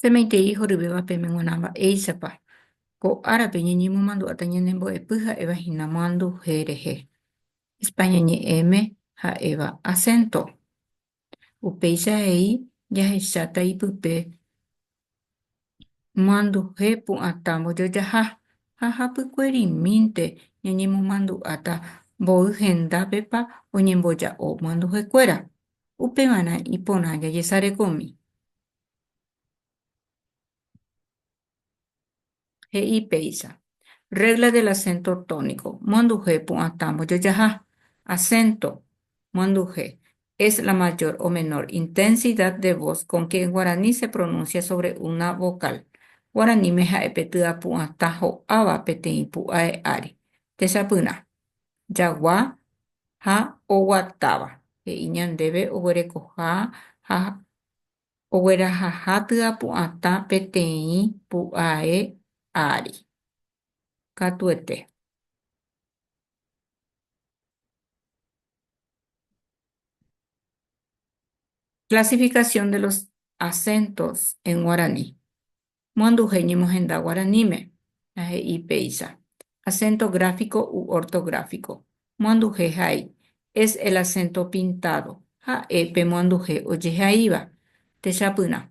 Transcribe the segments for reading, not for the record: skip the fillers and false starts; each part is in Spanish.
Semeitei horyvévape éichapa ko árape ñeñemomandu'áta ñanembo'epy ha'evahína moanduhe rehe. España ñe'ẽme ha'éva acento. Upéichahei jahecháta ipype moanduhe pu'atã mbojojaha ha hapykuerimínte ñañemomandu'áta mbovy hendápepa oñemboja'o moanduhekuéra. Upevana iporã jajesarekómi. He'i péicha. Regla del acento tónico. Moanduje pu'atã mbojojaha. Acento. Moanduje. Es la mayor o menor intensidad de voz con que en guaraní se pronuncia sobre una vocal. Guaraní ha'épe ty'apu'atã ho'áva peteĩ pu'ae ári. Techapyrã. Jagua ha oguatáva. He'i ñandéve oguerekoha ha oguerahaha ty'apu'atã peteĩ pu'ae ári. Katuete. Clasificación de los acentos en guaraní. Moanduje ñemohenda guaraníme. He'i péicha. Acento gráfico u ortográfico. Moanduje ha'éi. Es el acento pintado. Ha'épe moanduje ojehaíva. Techapyrã.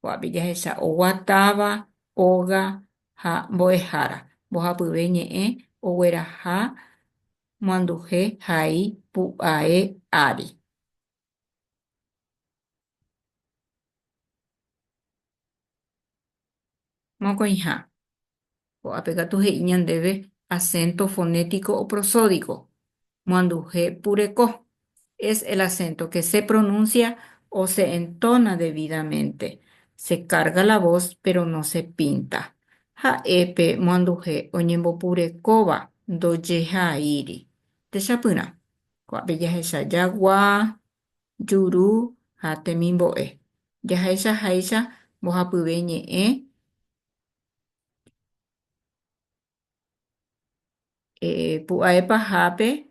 Ko'ápe jahecha oguatáva, óga ha mbo'ehára. Mbohapyve ñe'ẽ ogueraha moanduje ha'éi pu'ae ári. Mokõiha. Ko'ápe katu he'i ñandéve acento fonético o prosódico. Moanduje pureko. Es el acento que se pronuncia o se entona debidamente. Se carga la voz, pero no se pinta. Ha'épe moanduje oñembopurekóva ndojehaíri. Techapyrã. Ko'ápe jahecha jagua, juru ha temimbo'e. Jahechahaicha mbohapyve ñe'ẽ pu'ae pahápe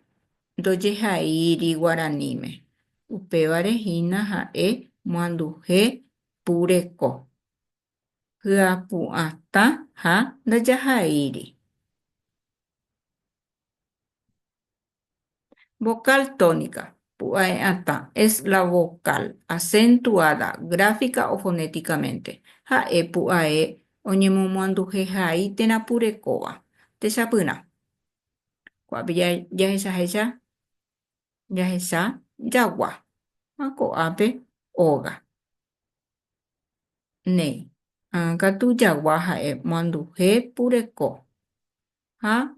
ndojehaíri guaraníme. Upévarehína ha'e moanduje pureko. Hyapu'atã ha ndajahaíri. Vocal tónica. Pu'ae'atã es la vocal acentuada gráfica o fonéticamente. Ha'e pu'ae oñemomoandujehai térã purekóva. Techapyrã. Ko'ápe jahecha jagua. Ha ko'ápe óga. Néi. Katu jagua ha'e moanduje pureko. Ha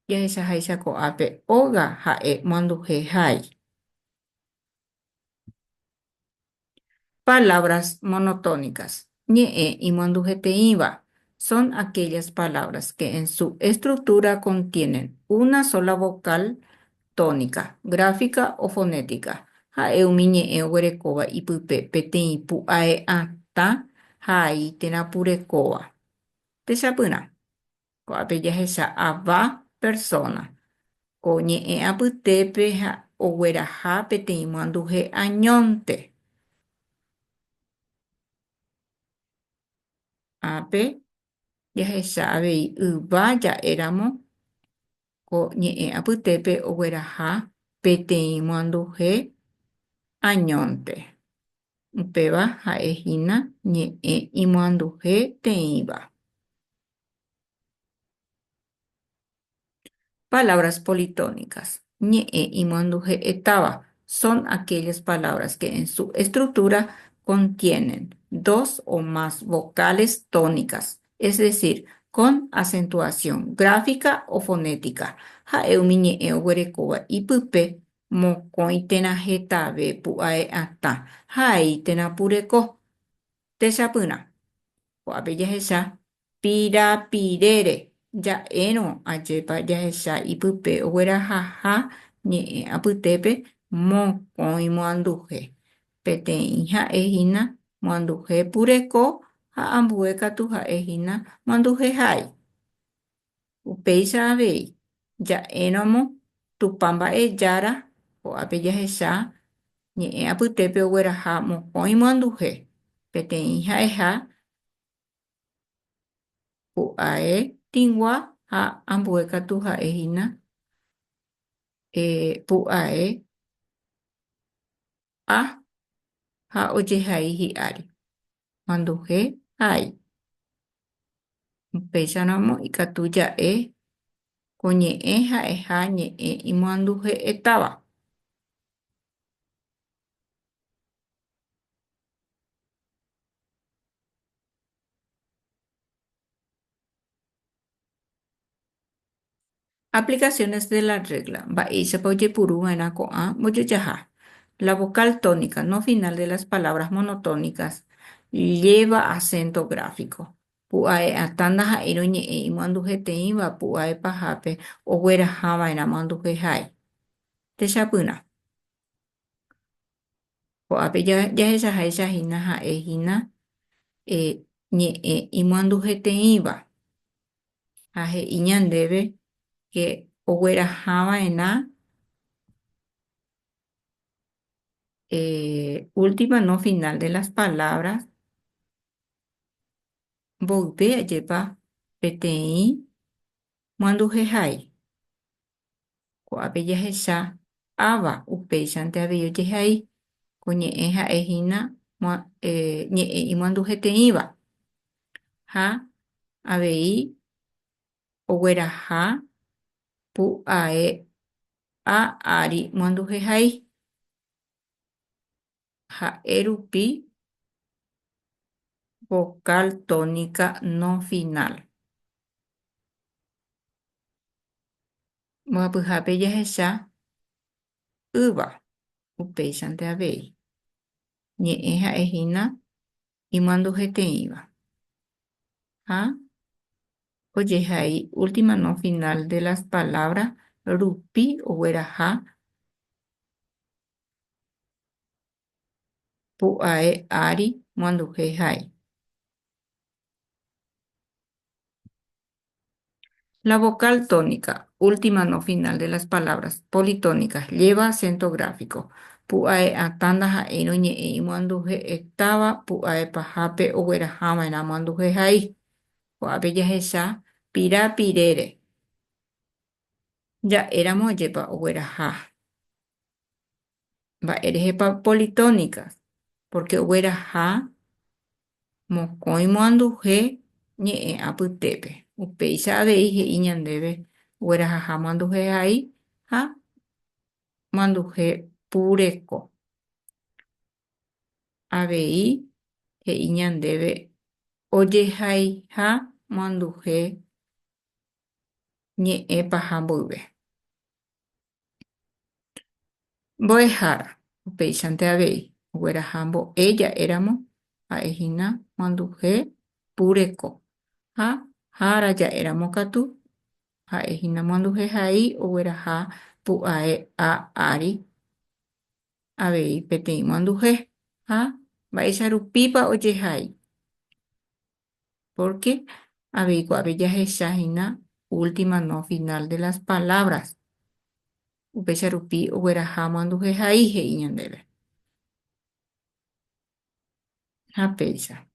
jahecha ko'ápe óga ha'e moandujehai. Palabras monotónicas. Ñe'ẽ y moandujeteĩva son aquellas palabras que en su estructura contienen una sola vocal tónica, gráfica o fonética. Ha'eumi ñe'ẽ oguerekóva ipype peteĩ pu'ae'atã hai térã purekóva. Techapyrã. Ko'ápe jahecha ava persona. Ko ñe'ẽ apytépe ha ogueraha peteĩ moanduje añónte. Ápe jahecha avei yva ja'éramo ko ñe'ẽ apytépe ogueraha peteĩ moanduje añónte. Upéva ha'ehína ñe'ẽ imoandujeteĩva. Palabras politónicas. Ñe'ẽ imoanduje'etáva son aquellas palabras que en su estructura contienen dos o más vocales tónicas, es decir, con acentuación gráfica o fonética. Ha'eumi ñe'ẽ oguerekóva ipype mokõi térã hetave pu'ae'atã hai térã pureko. Techapyrã. Ko'ápe jahecha pirapirére. Ja'érõ ajépa jahecha ipype oguerahaha ñe'ẽ apytépe mokõi moanduje. Peteĩ ha'ehína moanduje pureko ha ambue katu ha'ehína moandujehái. Upéicha avei ja'érõmo tupa mba'ejára ko'ápe jahecha ñe'ẽ apytépe ogueraha mokõi moanduje. peteĩ ha'eha, pu'ae tingua ha ambue katu ha'ehína, pu'ae a ha ojehai hi'ári. Manduhe hai. Upéicharamo ikatu ja'e ko ñe'ẽ ha'eha ñe'ẽ imanduhe'etáva. Aplicaciones de la regla. Mba'éichapa ojepuruva'erã ko'ã mbojojaha. La vocal tónica no final de las palabras monotónicas lleva acento gráfico. Pu'ae atanda ha'érõ ñe'ẽ imanduheteĩva pu'ae pahápe oguerahava'erã manduhehái. Techapyrã. Ko'ápe jahechaháina ha'ehína ñe'ẽ imanduheteĩva. Ha he'i ñandéve que oguerahava'erã última no final de las palabras mboyve ajépa peteĩ manduhehái. Ko'ápe jahecha áva upéichante avei ojehai ko ñe'ẽ ha'ehína ñe'ẽ imanduheteĩva. Ha avei ogueraha pu'ae a ári manduhehái. Ha'e rupi vocal tónica no final. Mbohapyhápe jahecha yva upéichante avei. Ñe'ẽ ha'ehína imanduheteĩva. Ha ojehai última no final de las palabras rupi ogueraha pu'ae ári manduhehái. La vocal tónica, última no final de las palabras politónicas, lleva acento gráfico. Pu'ae atanda ha'érõ ñe'ẽ imanduhe'etáva pu'ae pahápe oguerahava'erã manduhehái. Ko'ápe jahecha pirapirére. Ja'éramo ajépa ogueraha. Mba'e rehépa politónicas, porque ogueraha mokõi moanduhe ñe'ẽ apytépe. Upéicha avei he'i ñandéve ogueraha manduhehái ha manduhe pureko. Avei he'i ñandéve ojehaiha manduhe ñe'ẽ paha mboyve. Mbo'ehára upéichante avei ogueraha mbo'e ja'éramo ha'ehína manduhe pureko. Ha hára ja'éramo katu ha'ehína manduhehái ogueraha pu'ae a ári avei peteĩ manduhe ha mba'icharupípa ojehái. Porque avei ko'ápe jahechahína última no final de las palabras. Upéicharupi ogueraha manduhehái he'i ñandéve. Ha péicha.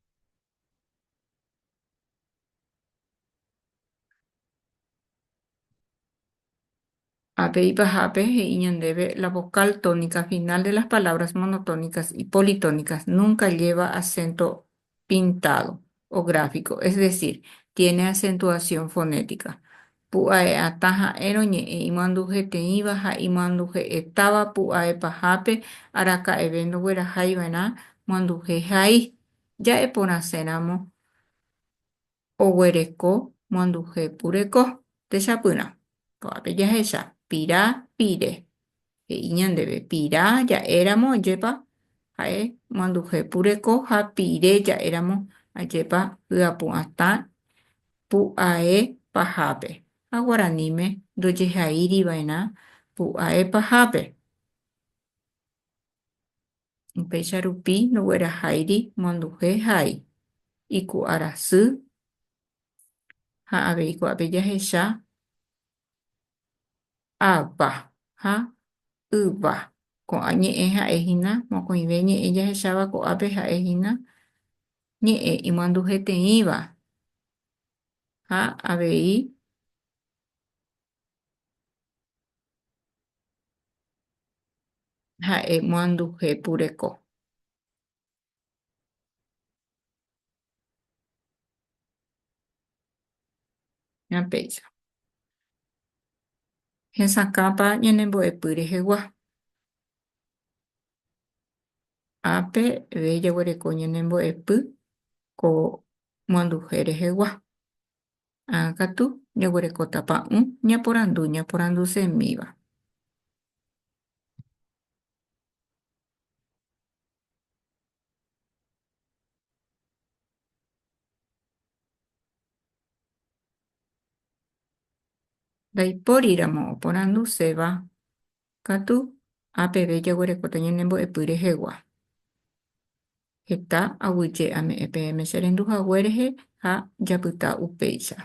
Ápe y pahápe he'i ñandéve la vocal tónica final de las palabras monotónicas y politónicas nunca lleva acento pintado o gráfico, es decir, tiene acentuación fonética. Pu'ae atã ha'érõ ñe'ẽ imanduheteĩva ha imanduhe'etáva pu'ae pahápe araka'eve ndogueraháiva'erã manduhehái. Ja'eporãséramo oguereko manduhe pureko. Techapyrã. Ko'ápe jahecha pirapire he'i ñandéve pira ja'éramo ojépa ha'e manduhe pureko ha pire ja'éramo ajépa hyapu atã pu'ae pahápe. Ha guaraníme ndojehaíriva'erã pu'ae pahápe. Upéicharupi ndogueraháiri manduhehái. Iku'arasy ha avei ko'ápe jahecha ava ha yva. Ko'ã ñe'ẽ ha'ehína mokõive ñe'ẽ jahecháva ko'ápe ha'ehína ñe'ẽ imanduheteĩva ha avei ha'e moanduhepureko. Ñapéicha. Hesakãpa ñanembo'epy rehegua. Ápe jaguereko ñanembo'epy ko moanduhe rehegua. Ágatu jaguerekóta pa'ũ ñaporandu semíva. Ndaipóríramo oporanduséva katu apeve jaguerekóta ñanembo'epy rehegua. Heta aguyje ame'ẽ peẽme che renduhague rehe ha japyta upéicha.